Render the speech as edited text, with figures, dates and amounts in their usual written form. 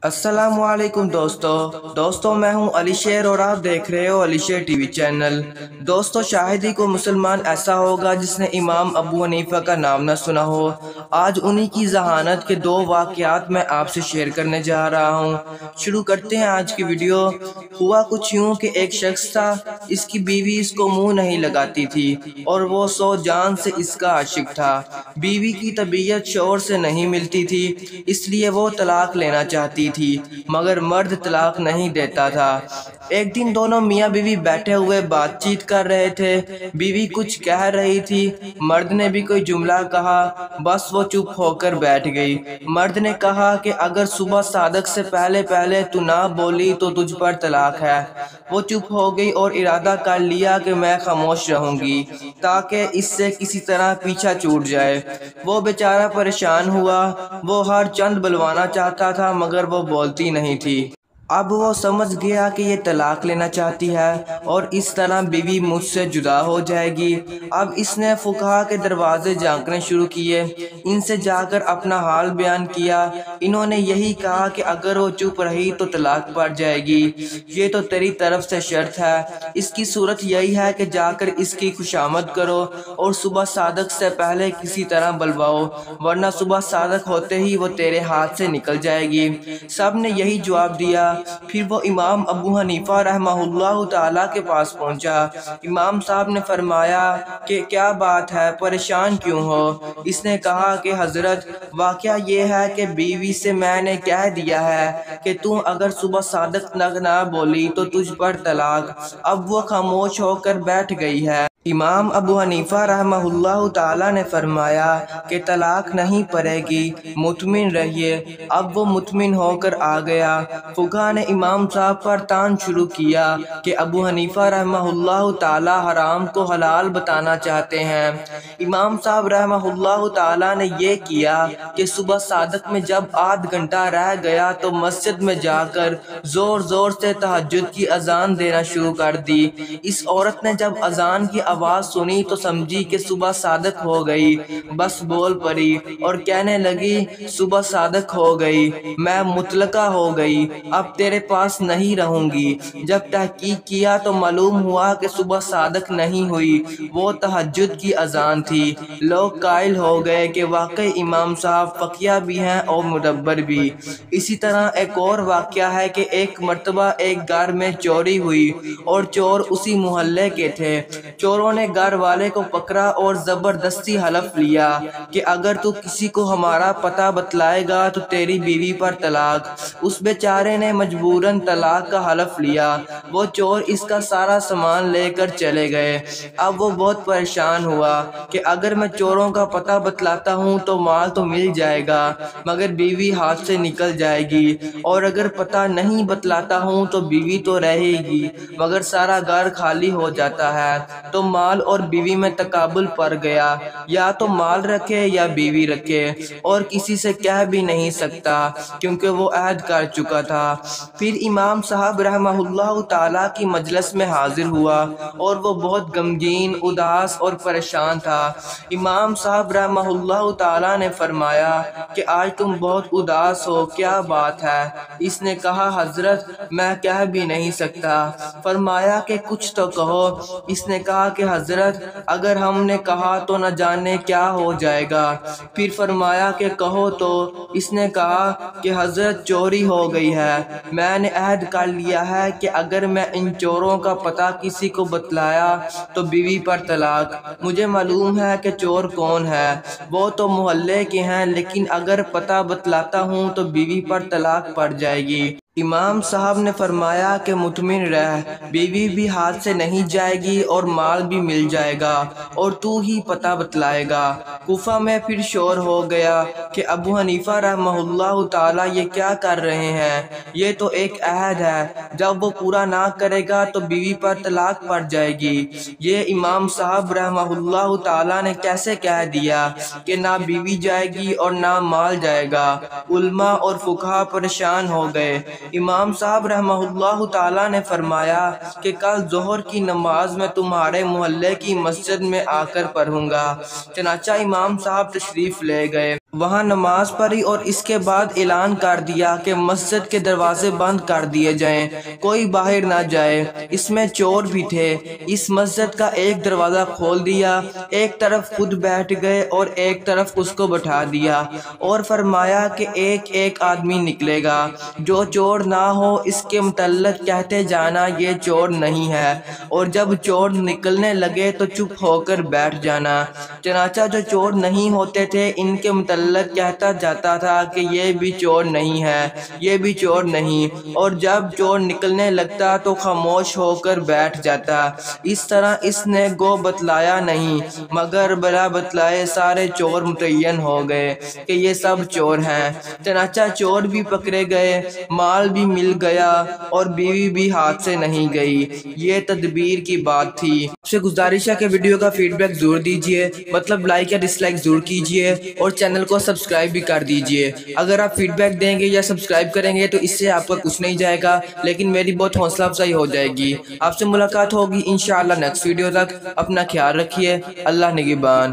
السلام علیکم دوستو میں ہوں علی شیر اور آپ دیکھ رہے ہو علی شیر ٹی وی چینل۔ دوستو شاہد ہی کو مسلمان ایسا ہوگا جس نے امام ابو حنیفہ کا نام نہ سنا ہو۔ آج انہی کی ذہانت کے دو واقعات میں آپ سے شیئر کرنے جا رہا ہوں۔ شروع کرتے ہیں آج کی ویڈیو۔ ہوا کچھ یوں کہ ایک شخص تھا، اس کی بیوی اس کو منہ نہیں لگاتی تھی اور وہ سو جان سے اس کا عاشق تھا۔ بیوی کی طبیعت شوہر سے نہیں ملتی تھی، اس لیے وہ طلاق لینا چاہتی تھی مگر مرد طلاق نہیں دیتا تھا۔ ایک دن دونوں میاں بیوی بیٹھے ہوئے بات چیت کر رہے تھے۔ بیوی کچھ کہہ رہی تھی، مرد نے بھی کوئی جملہ کہا، بس وہ چپ ہو کر بیٹھ گئی۔ مرد نے کہا کہ اگر صبح صادق سے پہلے تو نہ بولی تو تجھ پر طلاق ہے۔ وہ چپ ہو گئی اور ارادہ کر لیا کہ میں خاموش رہوں گی تاکہ اس سے کسی طرح پیچھا چھوٹ جائے۔ وہ بیچارہ پریشان ہوا، وہ ہر چند بلوانا چاہتا تھا مگر وہ بولتی نہیں تھی۔ اب وہ سمجھ گیا کہ یہ طلاق لینا چاہتی ہے اور اس طرح بیوی مجھ سے جدا ہو جائے گی۔ اب اس نے فقہا کے دروازے جھانکنے شروع کیے، ان سے جا کر اپنا حال بیان کیا۔ انہوں نے یہی کہا کہ اگر وہ چپ رہی تو طلاق پڑ جائے گی، یہ تو تیری طرف سے شرط ہے۔ اس کی صورت یہی ہے کہ جا کر اس کی خوشامد کرو اور صبح صادق سے پہلے کسی طرح بلواؤ، ورنہ صبح صادق ہوتے ہی وہ تیرے ہاتھ سے نکل جائے گی۔ سب نے یہی جواب دیا۔ پھر وہ امام ابو حنیفہ رحمہ اللہ تعالیٰ کے پاس پہنچا۔ امام صاحب نے فرمایا کہ کیا بات ہے، پریشان کیوں ہو؟ اس نے کہا کہ حضرت واقعہ یہ ہے کہ بیوی سے میں نے کہہ دیا ہے کہ تو اگر صبح صادق تک نہ بولی تو تجھ پر طلاق۔ اب وہ خاموش ہو کر بیٹھ گئی ہے۔ امام ابو حنیفہ رحمہ اللہ تعالیٰ نے فرمایا کہ طلاق نہیں پڑے گی، مطمئن رہیے۔ اب وہ مطمئن ہو کر آ گیا۔ فقہا نے امام صاحب پر تان شروع کیا کہ ابو حنیفہ رحمہ اللہ تعالیٰ حرام کو حلال بتانا چاہتے ہیں۔ امام صاحب رحمہ اللہ تعالیٰ نے یہ کیا کہ صبح صادق میں جب آدھ گھنٹہ رہ گیا تو مسجد میں جا کر زور زور سے تہجد کی اذان دینا شروع کر دی۔ اس عورت نے جب اذان کی آواز سنی تو سمجھی کہ صبح صادق ہو گئی، بس بول پڑی اور کہنے لگی صبح صادق ہو گئی، میں مطلقہ ہو گئی، اب تیرے پاس نہیں رہوں گی۔ جب تحقیق کیا تو معلوم ہوا کہ صبح صادق نہیں ہوئی، وہ تہجد کی اذان تھی۔ لوگ قائل ہو گئے کہ واقعی امام صاحب فقیہ بھی ہیں اور مدبر بھی۔ اسی طرح ایک اور واقعہ ہے کہ ایک مرتبہ ایک گھر میں چوری ہوئی اور چور اسی محلے کے تھے۔ چوروں نے گھر والے کو پکڑا اور زبردستی حلف لیا کہ اگر تو کسی کو ہمارا پتہ بتلائے گا تو تیری بیوی پر طلاق۔ اس بیچارے نے مجبوراً طلاق کا حلف لیا۔ وہ چور اس کا سارا سامان لے کر چلے گئے۔ اب وہ بہت پریشان ہوا کہ اگر میں چوروں کا پتہ بتلاتا ہوں تو مال تو مل جائے گا مگر بیوی ہاتھ سے نکل جائے گی، اور اگر پتہ نہیں بتلاتا ہوں تو بیوی تو رہے گی مگر سارا گھر خالی ہو جاتا ہے۔ تو مال اور بیوی میں تقابل پڑ گیا، یا تو مال رکھے یا بیوی رکھے، اور کسی سے کہہ بھی نہیں سکتا کیونکہ وہ عہد کر چکا تھا۔ پھر امام صاحب رحمہ اللہ تعالیٰ کی مجلس میں حاضر ہوا اور وہ بہت غمگین، اداس اور پریشان تھا۔ امام صاحب رحمہ اللہ تعالیٰ نے فرمایا کہ آج تم بہت اداس ہو، کیا بات ہے؟ اس نے کہا حضرت میں کہہ بھی نہیں سکتا۔ فرمایا کہ کچھ تو کہو۔ اس نے کہا کہ حضرت اگر ہم نے کہا تو نہ جانے کیا ہو جائے گا۔ پھر فرمایا کہ کہو تو۔ اس نے کہا کہ حضرت چوری ہو گئی ہے، میں نے عہد کر لیا ہے کہ اگر میں ان چوروں کا پتہ کسی کو بتلایا تو بیوی پر طلاق۔ مجھے معلوم ہے کہ چور کون ہے، وہ تو محلے کے ہیں، لیکن اگر پتہ بتلاتا ہوں تو بیوی پر طلاق پڑ جائے گی۔ امام صاحب نے فرمایا کہ مطمئن رہ، بیوی بھی ہاتھ سے نہیں جائے گی اور مال بھی مل جائے گا اور تو ہی پتہ بتلائے گا۔ کوفہ میں پھر شور ہو گیا کہ ابو حنیفہ رحمہ اللہ تعالیٰ یہ کیا کر رہے ہیں، یہ تو ایک عہد ہے، جب وہ پورا نہ کرے گا تو بیوی پر طلاق پڑ جائے گی۔ یہ امام صاحب رحمہ اللہ تعالیٰ نے کیسے کہہ دیا کہ نہ بیوی جائے گی اور نہ مال جائے گا؟ علماء اور فقہا پریشان ہو گئے۔ امام صاحب رحمہ اللہ تعالیٰ نے فرمایا کہ کل ظہر کی نماز میں تمہارے محلے کی مسجد میں آ کر پڑھوں گا۔ چنانچہ امام صاحب تشریف لے گئے۔ وہاں نماز پڑھی اور اس کے بعد اعلان کر دیا کہ مسجد کے دروازے بند کر دیے جائیں، کوئی باہر نہ جائے۔ اس میں چور بھی تھے۔ اس مسجد کا ایک دروازہ کھول دیا، ایک طرف خود بیٹھ گئے اور ایک طرف اس کو بٹھا دیا، اور فرمایا کہ ایک ایک آدمی نکلے گا، جو چور نہ ہو اس کے متعلق کہتے جانا یہ چور نہیں ہے، اور جب چور نکلنے لگے تو چپ ہو کر بیٹھ جانا۔ چنانچہ جو چور نہیں ہوتے تھے ان کے متعلق کہتا جاتا تھا کہ یہ بھی چور نہیں ہے، یہ بھی چور نہیں، اور جب چور نکلنے لگتا تو خاموش ہو کر بیٹھ جاتا۔ اس طرح اس نے گو بتلایا نہیں، مگر بلا بتلائے سارے چور متعین ہو گئے کہ یہ سب چور ہیں۔ چنانچہ چور بھی پکڑے گئے، مال بھی مل گیا، اور بیوی بھی ہاتھ سے نہیں گئی۔ یہ تدبیر کی بات تھی۔ آپ سے گزارش ہے کہ ویڈیو کا فیڈ بیک ضرور دیجیے، مطلب لائک یا ڈس لائک ضرور کیجیے، اور چینل کو سبسکرائب بھی کر دیجیے۔ اگر آپ فیڈ بیک دیں گے یا سبسکرائب کریں گے تو اس سے آپ کا کچھ نہیں جائے گا، لیکن میری بہت حوصلہ افزائی ہو جائے گی۔ آپ سے ملاقات ہوگی انشاءاللہ نیکسٹ ویڈیو تک۔ اپنا خیال رکھیے۔ اللہ نگہبان۔